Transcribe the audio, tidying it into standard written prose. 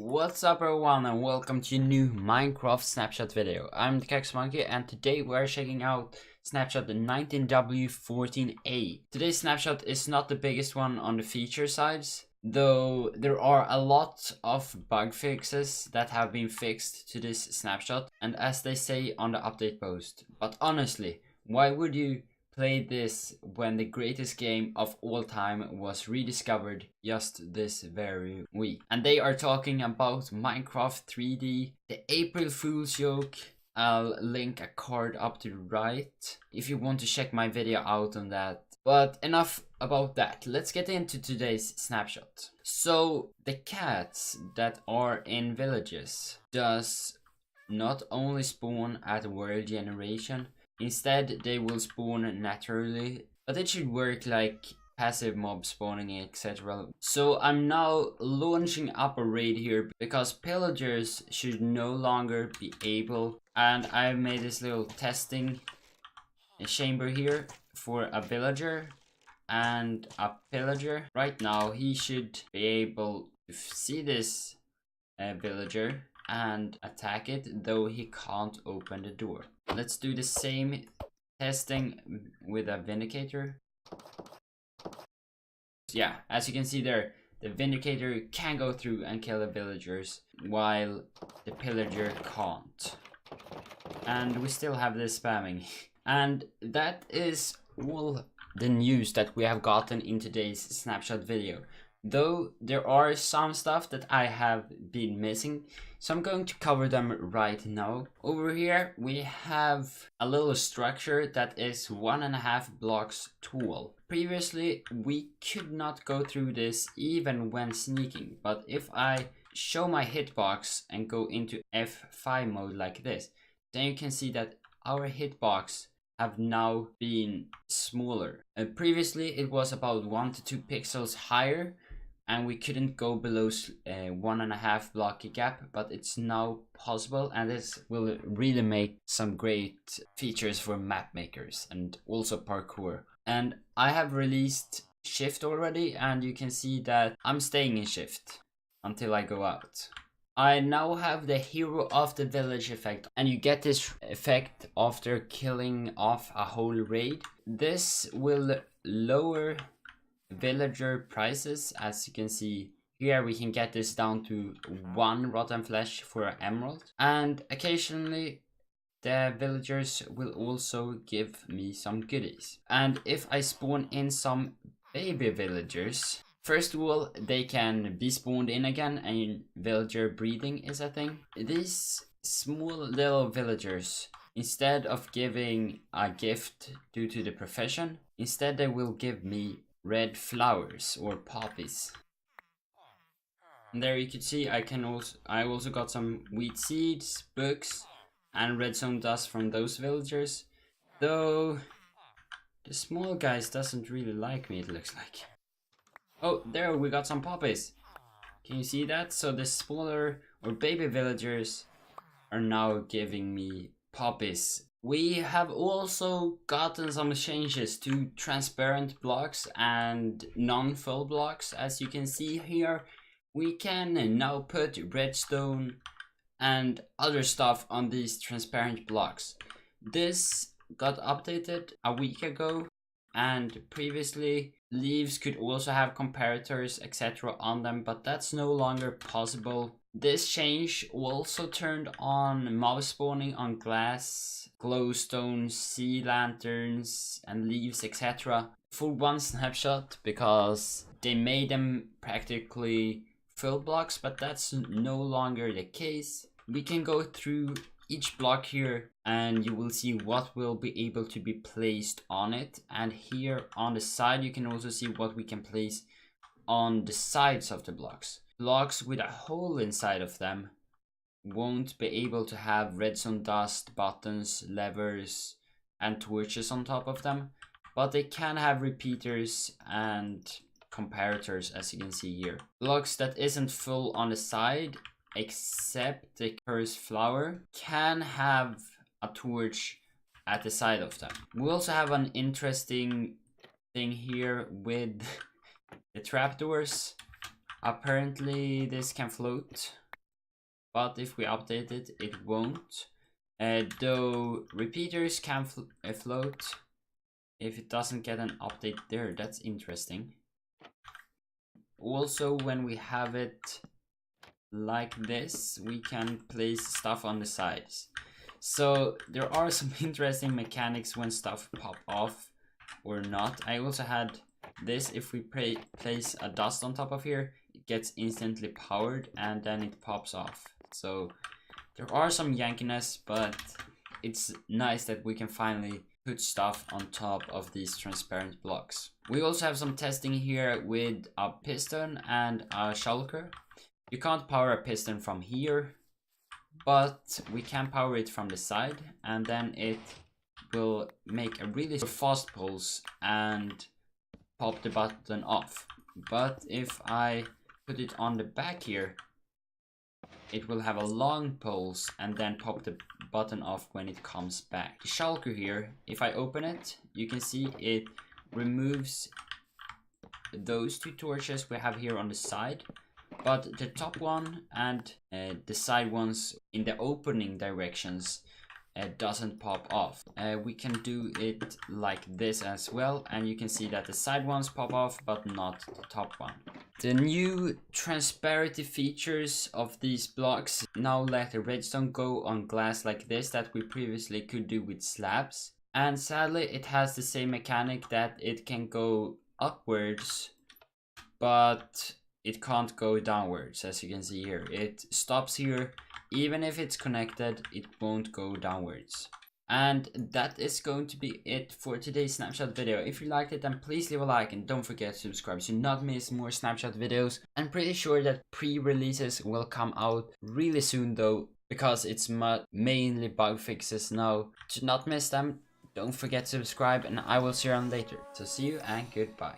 What's up everyone and welcome to a new Minecraft Snapshot video. I'm TheCactusMonkey and today we're checking out Snapshot 19W14A. Today's Snapshot is not the biggest one on the feature sides, though there are a lot of bug fixes that have been fixed to this Snapshot, and as they say on the update post. But honestly, why would you play this when the greatest game of all time was rediscovered just this very week? And they are talking about Minecraft 3D, the April Fool's joke. I'll link a card up to the right if you want to check my video out on that. But enough about that, let's get into today's snapshot. So the cats that are in villages does not only spawn at world generation, instead they will spawn naturally, but it should work like passive mob spawning, etc. So I'm now launching up a raid here because pillagers should no longer be able, and I made this little testing chamber here for a villager and a pillager. Right now he should be able to see this villager and attack it, though he can't open the door. Let's do the same testing with a vindicator. Yeah, as you can see there, the vindicator can go through and kill the villagers while the pillager can't. And we still have this spamming. And that is all the news that we have gotten in today's snapshot video. Though there are some stuff that I have been missing, so I'm going to cover them right now. Over here we have a little structure that is 1.5 blocks tall. Previously we could not go through this even when sneaking, but if I show my hitbox and go into F5 mode like this, then you can see that our hitbox have now been smaller. Previously it was about 1 to 2 pixels higher, and we couldn't go below 1.5 block gap, but it's now possible, and this will really make some great features for map makers and also parkour. And I have released shift already, and you can see that I'm staying in shift until I go out. I now have the hero of the village effect, and you get this effect after killing off a whole raid. This will lower villager prices. As you can see here, we can get this down to 1 rotten flesh for an emerald, and occasionally the villagers will also give me some goodies. And if I spawn in some baby villagers, first of all they can be spawned in again, and villager breeding is a thing. These small little villagers, instead of giving a gift due to the profession, instead they will give me red flowers or poppies. And there you can see I also got some wheat seeds, books, and redstone dust from those villagers, though the small guys doesn't really like me, it looks like. Oh, there we got some poppies. Can you see that? So the smaller or baby villagers are now giving me poppies. We have also gotten some changes to transparent blocks and non-full blocks. As you can see here, we can now put redstone and other stuff on these transparent blocks. This got updated a week ago, and previously leaves could also have comparators etc on them, but that's no longer possible. This change also turned on mob spawning on glass, glowstones, sea lanterns and leaves etc for one snapshot, because they made them practically full blocks, but that's no longer the case. We can go through each block here and you will see what will be able to be placed on it, and here on the side you can also see what we can place on the sides of the blocks. Blocks with a hole inside of them won't be able to have redstone dust, buttons, levers and torches on top of them, but they can have repeaters and comparators, as you can see here. Blocks that isn't full on the side except the cursed flower can have a torch at the side of them. We also have an interesting thing here with the trapdoors. Apparently this can float, but if we update it, it won't. Though repeaters can float if it doesn't get an update there. That's interesting. Also, when we have it like this, we can place stuff on the sides. So there are some interesting mechanics when stuff pop off or not. I also had this. If we place a dust on top of here, it gets instantly powered and then it pops off. So there are some yankiness, but it's nice that we can finally put stuff on top of these transparent blocks. We also have some testing here with a piston and a shulker. You can't power a piston from here, but we can power it from the side, and then it will make a really fast pulse and pop the button off. But if I put it on the back here, it will have a long pulse and then pop the button off when it comes back. The shulker here, if I open it, you can see it removes those two torches we have here on the side, but the top one and the side ones in the opening directions doesn't pop off. We can do it like this as well, and you can see that the side ones pop off but not the top one. The new transparency features of these blocks now let the redstone go on glass like this that we previously could do with slabs. And sadly, it has the same mechanic that it can go upwards, but it can't go downwards. As you can see here, it stops here. Even if it's connected, it won't go downwards. And that is going to be it for today's Snapshot video. If you liked it, then please leave a like and don't forget to subscribe to not miss more Snapshot videos. I'm pretty sure that pre-releases will come out really soon though, because it's mainly bug fixes now. To not miss them, don't forget to subscribe, and I will see you around later. So see you and goodbye.